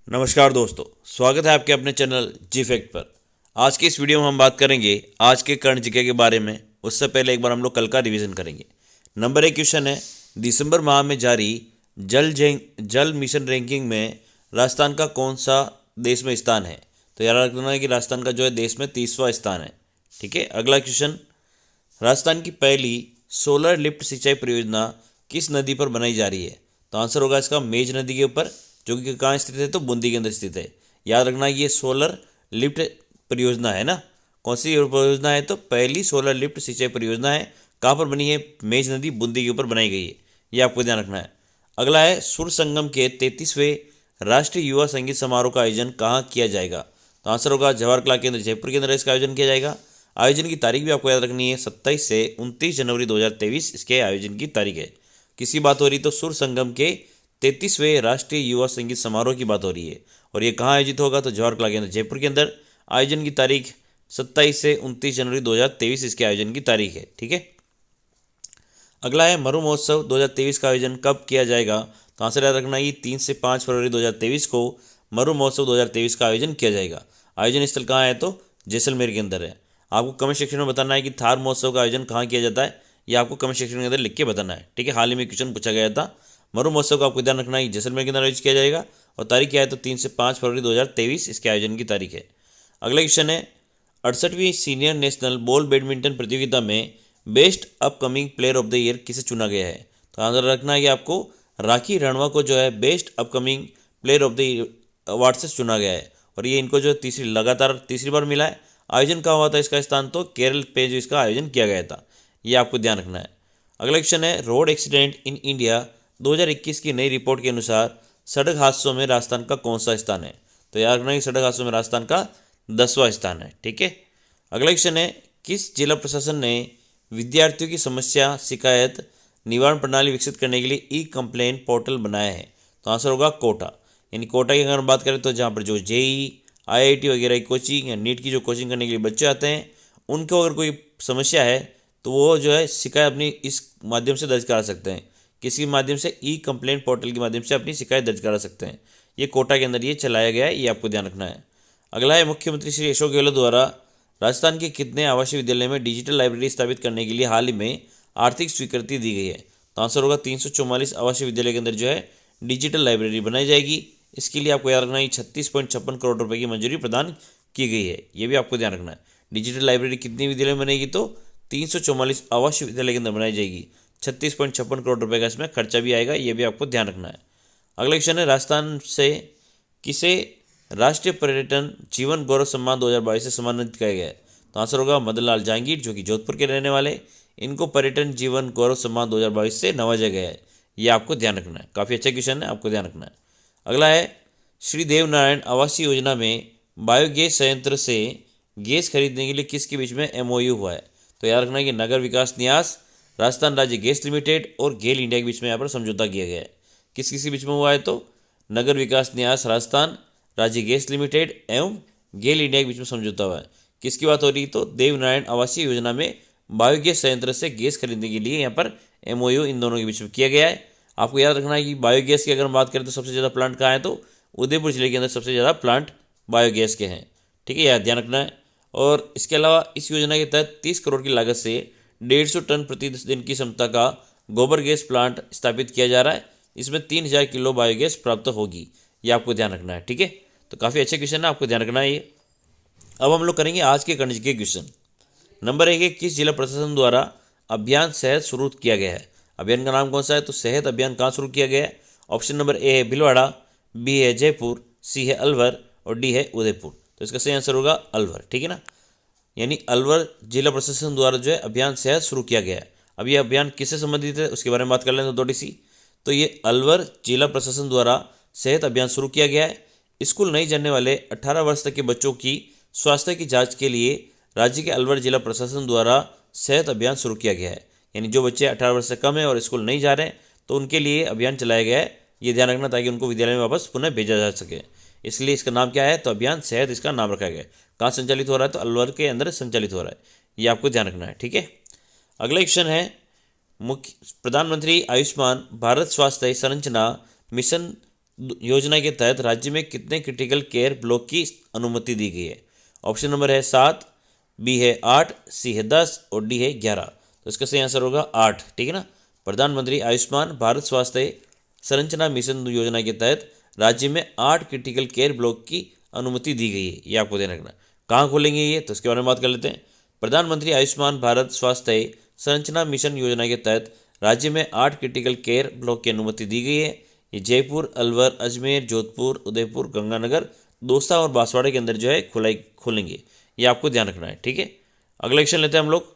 नमस्कार दोस्तों, स्वागत है आपके अपने चैनल जी फैक्ट पर। आज की इस वीडियो में हम बात करेंगे आज के करंट जीके के बारे में। उससे पहले एक बार हम लोग कल का रिवीजन करेंगे। नंबर 1 क्वेश्चन है, दिसंबर माह में जारी जल मिशन रैंकिंग में राजस्थान का कौन सा देश में स्थान है। तो याद रखना है कि राजस्थान का जो है देश में 30वां स्थान है। ठीक है। अगला क्वेश्चन, राजस्थान की पहली सोलर लिफ्ट सिंचाई परियोजना किस नदी पर बनाई जा रही है। तो आंसर होगा इसका मेज नदी के ऊपर, जो कि कहाँ स्थित है, तो बूंदी के अंदर स्थित है। याद रखना ये सोलर लिफ्ट परियोजना है ना। कौन सी परियोजना है, तो पहली सोलर लिफ्ट सिंचाई परियोजना है। कहाँ पर बनी है, मेज नदी बूंदी के ऊपर बनाई गई है। ये आपको ध्यान रखना है। अगला है, सुर संगम के 33वें राष्ट्रीय युवा संगीत समारोह का आयोजन कहाँ किया जाएगा। तो आंसर होगा जवाहर कला केंद्र जयपुर के अंदर इसका आयोजन किया जाएगा। आयोजन की तारीख भी आपको याद रखनी है, 27 से 29 जनवरी 2023 इसके आयोजन की तारीख है। किसी बात हो रही, तो सुर संगम के 33वें राष्ट्रीय युवा संगीत समारोह की बात हो रही है। और ये कहाँ आयोजित होगा, तो जवाहर कला केंद्र जयपुर के अंदर। आयोजन की तारीख 27 से 29 जनवरी 2023 इसके आयोजन की तारीख है। ठीक है। अगला है, मरु महोत्सव 2023 का आयोजन कब किया जाएगा। तो आंसर याद रखना, ये 3 से 5 फरवरी 2023 को मरु महोत्सव 2023 का आयोजन किया जाएगा। आयोजन स्थल कहाँ है, तो जैसलमेर के अंदर है। आपको कमेंट सेक्शन में बताना है कि थार महोत्सव का आयोजन कहाँ किया जाता है, ये आपको कमेंट सेक्शन के अंदर लिख के बताना है। ठीक है। हाल ही में क्वेश्चन पूछा गया था। मरु महोत्सव का आपको ध्यान रखना है, जैसलमेर के अंदर आयोजित किया जाएगा। और तारीख क्या है, तो 3 से 5 फरवरी 2023 इसके आयोजन की तारीख है। अगला क्वेश्चन है, 68वीं सीनियर नेशनल बॉल बैडमिंटन प्रतियोगिता में best upcoming player of the year किसे चुना गया है। तो आंसर रखना है कि आपको राखी रणवा को जो है best upcoming player of the year award से चुना गया है। और ये इनको जो लगातार तीसरी बार मिला है। आयोजन कहाँ हुआ था इसका स्थान, तो केरल पे जो इसका आयोजन किया गया था। ये आपको ध्यान रखना है। अगला क्वेश्चन है, रोड एक्सीडेंट इन इंडिया 2021 की नई रिपोर्ट के अनुसार सड़क हादसों में राजस्थान का कौन सा स्थान है। तो याद रखना कि सड़क हादसों में राजस्थान का 10वां स्थान है। ठीक है। अगला क्वेश्चन है, किस जिला प्रशासन ने विद्यार्थियों की समस्या शिकायत निवारण प्रणाली विकसित करने के लिए ई कंप्लेन पोर्टल बनाया है। तो आंसर होगा कोटा। यानी कोटा की अगर हम बात करें, तो जहाँ पर जो जेई आईआईटी वगैरह की कोचिंग या नीट की जो कोचिंग करने के लिए बच्चे आते हैं, उनको अगर कोई समस्या है तो वो जो है शिकायत अपनी इस माध्यम से दर्ज करा सकते हैं। किसी माध्यम से ई कंप्लेंट पोर्टल के माध्यम से अपनी शिकायत दर्ज करा सकते हैं। ये कोटा के अंदर ये चलाया गया है, ये आपको ध्यान रखना है। अगला है, मुख्यमंत्री श्री अशोक गहलोत द्वारा राजस्थान के कितने आवासीय विद्यालय में डिजिटल लाइब्रेरी स्थापित करने के लिए हाल ही में आर्थिक स्वीकृति दी गई है। तो आंसर होगा 344 आवासीय विद्यालय के अंदर जो है डिजिटल लाइब्रेरी बनाई जाएगी। इसके लिए आपको याद रखना है 36.56 करोड़ रुपए की मंजूरी प्रदान की गई है। ये भी आपको ध्यान रखना है। डिजिटल लाइब्रेरी कितनी विद्यालय में बनेगी, तो 344 आवासीय विद्यालय के अंदर बनाई जाएगी। 36.56 करोड़ रुपए का इसमें खर्चा भी आएगा, ये भी आपको ध्यान रखना है। अगला क्वेश्चन है, राजस्थान से किसे राष्ट्रीय पर्यटन जीवन गौरव सम्मान 2022 से सम्मानित किया गया है। तो आंसर होगा मदनलाल जहांगीर, जो कि जोधपुर के रहने वाले। इनको पर्यटन जीवन गौरव सम्मान 2022 से नवाजा गया है। ये आपको ध्यान रखना है। काफ़ी अच्छा क्वेश्चन है, आपको ध्यान रखना है। अगला है, श्री देव नारायण आवासीय योजना में बायोगैस संयंत्र से गैस खरीदने के लिए किसके बीच में एमओयू हुआ है। तो याद रखना है कि नगर विकास न्यास, राजस्थान राज्य गैस लिमिटेड और गेल इंडिया के बीच में यहाँ पर समझौता किया गया है। किस किस के बीच में हुआ है, तो नगर विकास न्यास राजस्थान राज्य गैस लिमिटेड एवं गेल इंडिया के बीच में समझौता हुआ है। किसकी बात हो रही, तो देवनारायण आवासीय योजना में बायोगैस संयंत्र से गैस खरीदने के लिए यहाँ पर एमओयू इन दोनों के बीच में किया गया है। आपको याद रखना है कि बायोगैस की अगर हम बात करें तो सबसे ज़्यादा प्लांट कहाँ है, तो उदयपुर जिले के अंदर सबसे ज़्यादा प्लांट बायोगैस के हैं। ठीक है, यह ध्यान रखना है। और इसके अलावा इस योजना के तहत 30 करोड़ की लागत से 150 टन प्रतिदिन की क्षमता का गोबर गैस प्लांट स्थापित किया जा रहा है। इसमें 3000 किलो बायोगैस प्राप्त होगी। ये आपको ध्यान रखना है। ठीक है, तो काफ़ी अच्छे क्वेश्चन है, आपको ध्यान रखना है ये। अब हम लोग करेंगे आज के गणित के क्वेश्चन। नंबर 1 है, किस जिला प्रशासन द्वारा अभियान सेहत शुरू किया गया है। अभियान का नाम कौन सा है, तो सेहत अभियान कहाँ शुरू किया गया है। ऑप्शन नंबर ए है भिलवाड़ा, बी है जयपुर, सी है अलवर और डी है उदयपुर। तो इसका सही आंसर होगा अलवर। ठीक है ना। यानी अलवर जिला प्रशासन द्वारा जो है अभियान सेहत शुरू किया गया है। अब ये अभियान किससे संबंधित है उसके बारे में बात कर लें तो थोड़ी सी। तो ये अलवर जिला प्रशासन द्वारा सेहत अभियान शुरू किया गया है। स्कूल नहीं जाने वाले 18 वर्ष तक के बच्चों की स्वास्थ्य की जांच के लिए राज्य के अलवर जिला प्रशासन द्वारा सेहत अभियान शुरू किया गया है। यानी जो बच्चे 18 वर्ष से कम है और स्कूल नहीं जा रहे हैं तो उनके लिए अभियान चलाया गया है। ये ध्यान रखना ताकि उनको विद्यालय में वापस पुनः भेजा जा सके। इसलिए इसका नाम क्या है, तो अभियान सेहत इसका नाम रखा गया है। कहाँ संचालित हो रहा है, तो अलवर के अंदर संचालित हो रहा है। ये आपको ध्यान रखना है। ठीक है। अगला क्वेश्चन है, मुख्य प्रधानमंत्री आयुष्मान भारत स्वास्थ्य संरचना मिशन योजना के तहत राज्य में कितने क्रिटिकल केयर ब्लॉक की अनुमति दी गई है? ऑप्शन नंबर है 7, बी है 8, सी है 10 और डी है 11। तो इसका सही आंसर होगा 8। ठीक है ना। प्रधानमंत्री आयुष्मान भारत स्वास्थ्य संरचना मिशन योजना के तहत राज्य में 8 क्रिटिकल केयर ब्लॉक की अनुमति दी गई है। ये आपको ध्यान रखना। कहाँ खोलेंगे ये, तो इसके बारे में बात कर लेते हैं। प्रधानमंत्री आयुष्मान भारत स्वास्थ्य संरचना मिशन योजना के तहत राज्य में 8 क्रिटिकल केयर ब्लॉक की अनुमति दी गई है। ये जयपुर, अलवर, अजमेर, जोधपुर, उदयपुर, गंगानगर, दौसा और बांसवाड़ा के अंदर जो है खोलेंगे। ये आपको ध्यान रखना है। ठीक है। अगला क्वेश्चन लेते हैं हम लोग।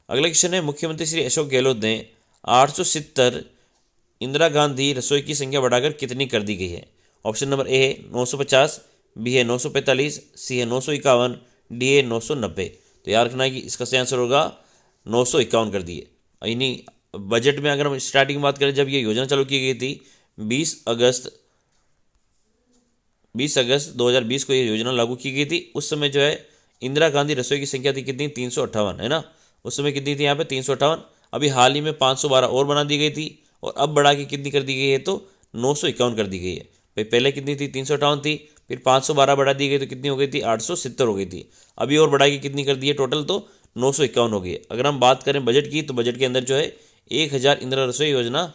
अगला क्वेश्चन है, मुख्यमंत्री श्री अशोक गहलोत ने 870 इंदिरा गांधी रसोई की संख्या बढ़ाकर कितनी कर दी गई है? ऑप्शन नंबर ए है 950, बी है 945, सी है 951, डी है 990। तो याद रखना है कि इसका सही आंसर होगा 951 कर दिए। यानी बजट में अगर हम स्टार्टिंग बात करें, जब ये योजना चालू की गई थी 20 अगस्त 2020 को ये योजना लागू की गई थी। उस समय जो है इंदिरा गांधी रसोई की संख्या थी कितनी? 358, है ना। उस समय कितनी थी यहाँ पे? 358। अभी हाल ही में 512 और बना दी गई थी और अब बढ़ा के कितनी कर दी गई है? तो 951 कर दी गई है। भाई पहले कितनी थी? 358 थी, फिर 512 बढ़ा दी गई तो कितनी हो गई थी? 870 हो गई थी। अभी और बढ़ा के कितनी कर दी है टोटल? तो 951 हो गई है। अगर हम बात करें बजट की, तो बजट के अंदर जो है 1000 इंदिरा रसोई योजना,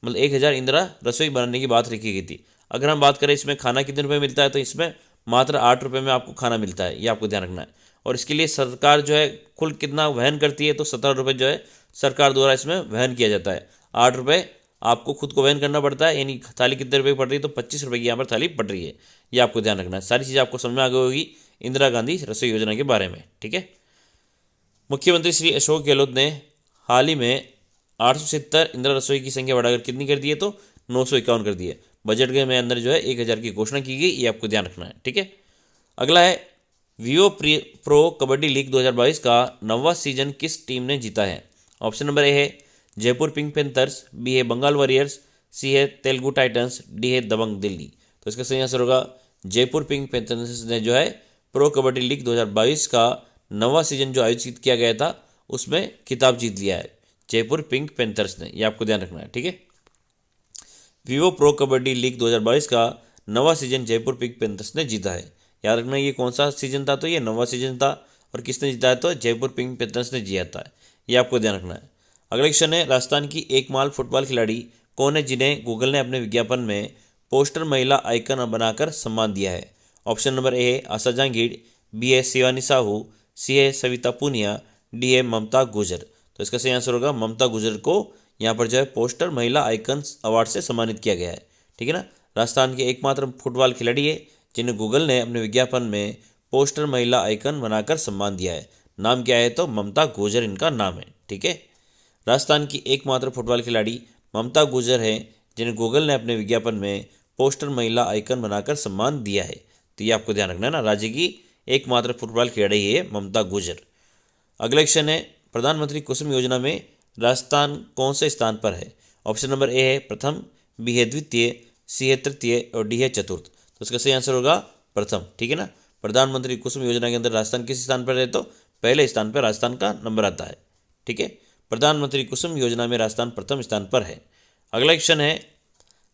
मतलब 1000 इंदिरा रसोई बनाने की बात रखी गई थी। अगर हम बात करें इसमें खाना कितने रुपए मिलता है, तो इसमें मात्र 8 रुपये में आपको खाना मिलता है। ये आपको ध्यान रखना है। और इसके लिए सरकार जो है कुल कितना वहन करती है? तो 17 रुपये जो है सरकार द्वारा इसमें वहन किया जाता है। 8 रुपये आपको खुद को वहन करना पड़ता है। यानी थाली कितने रुपये पड़ रही है? तो 25 रुपये की यहाँ पर थाली पड़ रही है। ये आपको ध्यान रखना है। सारी चीज़ें आपको समझ में आ गई होगी इंदिरा गांधी रसोई योजना के बारे में। ठीक है। मुख्यमंत्री श्री अशोक गहलोत ने हाल ही में 870 इंदिरा रसोई की संख्या बढ़ाकर कितनी कर दी है? तो 951 कर दी है। बजट के में अंदर जो है 1000 की घोषणा की गई। ये आपको ध्यान रखना है। ठीक है। अगला है, वीओ प्रो कबड्डी लीग 2022 का 9वां सीजन किस टीम ने जीता है? ऑप्शन नंबर ए है जयपुर पिंक पैंथर्स, बी है बंगाल वॉरियर्स, सी है तेलुगु टाइटंस, डी है दबंग दिल्ली। तो इसका सही आंसर होगा जयपुर पिंक पैंथर्स ने जो है प्रो कबड्डी लीग 2022 का 9वां सीजन जो आयोजित किया गया था उसमें खिताब जीत लिया है जयपुर पिंक पैंथर्स ने। ये आपको ध्यान रखना है। ठीक है। वीवो प्रो कबड्डी लीग 2022 का 9वां सीजन जयपुर पिंक पैंथर्स ने जीता है। याद रखना ये कौन सा सीजन था? तो ये 9वां सीजन था। और किसने जीता है? तो जयपुर पिंक पैंथर्स ने जीता है। ये आपको ध्यान रखना है। अगला क्वेश्चन है, राजस्थान की एकमात्र फुटबॉल खिलाड़ी कौन है जिन्हें गूगल ने अपने विज्ञापन में पोस्टर महिला आइकन बनाकर सम्मान दिया है? ऑप्शन नंबर ए है आशा जहांगीर, बी है शिवानी साहू, सी है सविता पूनिया, डी है ममता गुजर। तो इसका सही आंसर होगा ममता गुजर को यहाँ पर जो है पोस्टर महिला आइकन अवार्ड से सम्मानित किया गया है। ठीक है ना। राजस्थान के एकमात्र फुटबॉल खिलाड़ी है जिन्हें गूगल ने अपने विज्ञापन में पोस्टर महिला आइकन बनाकर सम्मान दिया है। नाम क्या है? तो ममता गुजर इनका नाम है। ठीक है। राजस्थान की एकमात्र फुटबॉल खिलाड़ी ममता गुजर है जिन्हें गूगल ने अपने विज्ञापन में पोस्टर महिला आइकन बनाकर सम्मान दिया है। तो ये आपको ध्यान रखना है ना। राज्य की एकमात्र फुटबॉल खिलाड़ी है ममता गुजर। अगला क्वेश्चन है, प्रधानमंत्री कुसुम योजना में राजस्थान कौन से स्थान पर है? ऑप्शन नंबर ए है प्रथम, बी है द्वितीय, सी है तृतीय और डी है चतुर्थ। तो इसका सही आंसर होगा प्रथम। ठीक है ना। प्रधानमंत्री कुसुम योजना के अंदर राजस्थान किस स्थान पर है? तो पहले स्थान पर राजस्थान का नंबर आता है। ठीक है। प्रधानमंत्री कुसुम योजना में राजस्थान प्रथम स्थान पर है। अगला क्वेश्चन है,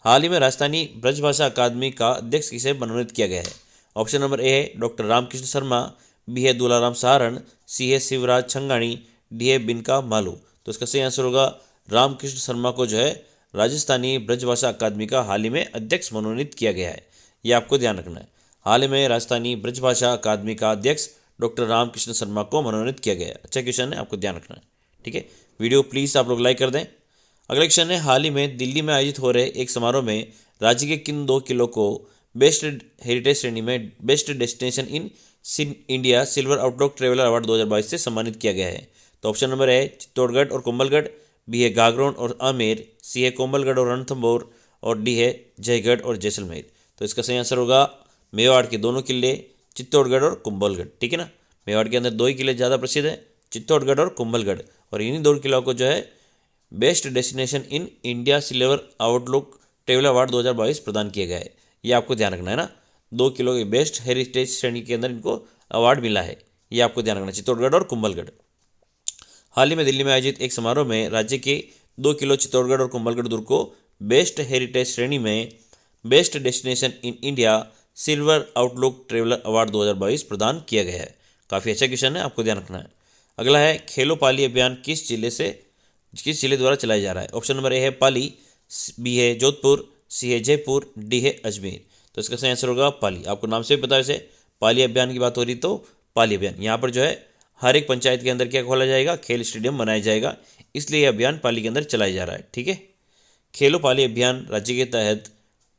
हाल ही में राजस्थानी ब्रजभाषा अकादमी का अध्यक्ष किसे मनोनीत किया गया है? ऑप्शन नंबर ए है डॉक्टर रामकृष्ण शर्मा, बी है दुलाराम सहारण, सी है शिवराज छंगाणी, डी है बिनका मालू। तो इसका सही आंसर होगा रामकृष्ण शर्मा को जो है राजस्थानी ब्रजभाषा अकादमी का हाल ही में अध्यक्ष मनोनीत किया गया है। ये आपको ध्यान रखना है। हाल ही में राजस्थानी ब्रजभाषा अकादमी का अध्यक्ष डॉक्टर रामकृष्ण शर्मा को मनोनीत किया गया है। अच्छा क्वेश्चन है, आपको ध्यान रखना है। ठीक है। वीडियो प्लीज़ आप लोग लाइक कर दें। अगला क्वेश्चन है, हाल ही में दिल्ली में आयोजित हो रहे एक समारोह में राज्य के किन 2 किलों को बेस्ट हेरिटेज श्रेणी में best destination in India silver outlook traveller award 2022 से सम्मानित किया गया है? तो ऑप्शन नंबर है चित्तौड़गढ़ और कुंभलगढ़, बी है गागरोन और आमेर, सी है कोंबलगढ़ और रणथंभौर और डी है जयगढ़ और जैसलमेर। तो इसका सही आंसर होगा मेवाड़ के दोनों किले चित्तौड़गढ़ और कुंभलगढ़। ठीक है ना। मेवाड़ के अंदर 2 ही किले ज़्यादा प्रसिद्ध हैं, चित्तौड़गढ़ और कुंभलगढ़, और इन्हीं 2 किलों को जो है best destination in India silver outlook travel award 2022 प्रदान किया गया है। ये आपको ध्यान रखना है ना। 2 किलो के बेस्ट हेरिटेज श्रेणी के अंदर इनको अवार्ड मिला है। ये आपको ध्यान रखना, चित्तौड़गढ़ और कुंभलगढ़। हाल ही में दिल्ली में आयोजित एक समारोह में राज्य के 2 किलो चित्तौड़गढ़ और कुंभलगढ़ दुर्ग को बेस्ट हेरिटेज श्रेणी में best destination in India silver outlook traveller award 2022 प्रदान किया गया है। काफ़ी अच्छा क्वेश्चन है, आपको ध्यान रखना है। अगला है खेलो पाली अभियान किस जिले द्वारा चलाया जा रहा है। ऑप्शन नंबर ए है पाली, बी है जोधपुर, सी है जयपुर, डी है अजमेर। तो इसका सही आंसर होगा पाली। आपको नाम से भी पता है, वैसे पाली अभियान की बात हो रही तो पाली अभियान। यहाँ पर जो है हर एक पंचायत के अंदर क्या खोला जाएगा, खेल स्टेडियम बनाया जाएगा, इसलिए यह अभियान पाली के अंदर चलाया जा रहा है। ठीक है, खेलो पाली अभियान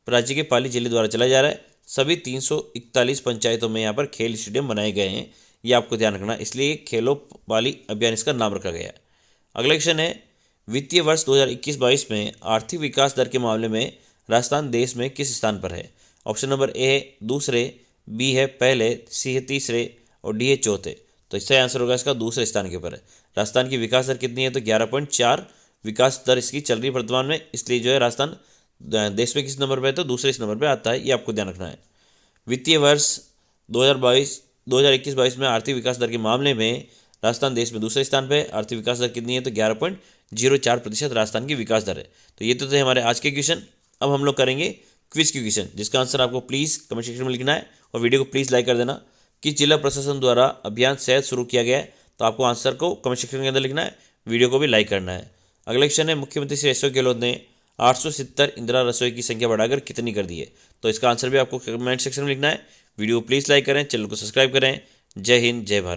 राज्य के पाली जिले द्वारा चलाया जा रहा है। सभी 341 पंचायतों में यहाँ पर खेल स्टेडियम बनाए गए हैं, ये आपको ध्यान रखना, इसलिए खेलो पाली अभियान इसका नाम रखा गया है। अगला क्वेश्चन है वित्तीय वर्ष 2021-22 में आर्थिक विकास दर के मामले में राजस्थान देश में किस स्थान पर है। ऑप्शन नंबर ए है दूसरे, बी है पहले, सी है तीसरे और डी है चौथे। तो इसका आंसर होगा इसका दूसरे स्थान के ऊपर है। राजस्थान की विकास दर कितनी है, तो 11.4 विकास दर इसकी चल रही वर्तमान में, इसलिए जो है राजस्थान देश में किस नंबर पर है, तो दूसरे नंबर पर आता है, ये आपको ध्यान रखना है। वित्तीय वर्ष 2021-22 में आर्थिक विकास दर के मामले में राजस्थान देश में दूसरे स्थान पे। आर्थिक विकास दर कितनी है, तो 11.04% राजस्थान की विकास दर है। तो ये तो थे हमारे आज के क्वेश्चन। अब हम लोग करेंगे क्विज के क्वेश्चन, जिसका आंसर आपको प्लीज़ कमेंट सेक्शन में लिखना है और वीडियो को प्लीज़ लाइक कर देना। कि जिला प्रशासन द्वारा अभियान सेहत शुरू किया गया है, तो आपको आंसर को कमेंट सेक्शन के अंदर लिखना है, वीडियो को भी लाइक करना है। अगला क्वेश्चन है मुख्यमंत्री श्री अशोक गहलोत ने 870 इंदिरा रसोई की संख्या बढ़ाकर कितनी कर दी है। तो इसका आंसर भी आपको कमेंट सेक्शन में लिखना है। वीडियो को प्लीज़ लाइक करें, चैनल को सब्सक्राइब करें। जय हिंद, जय भारत।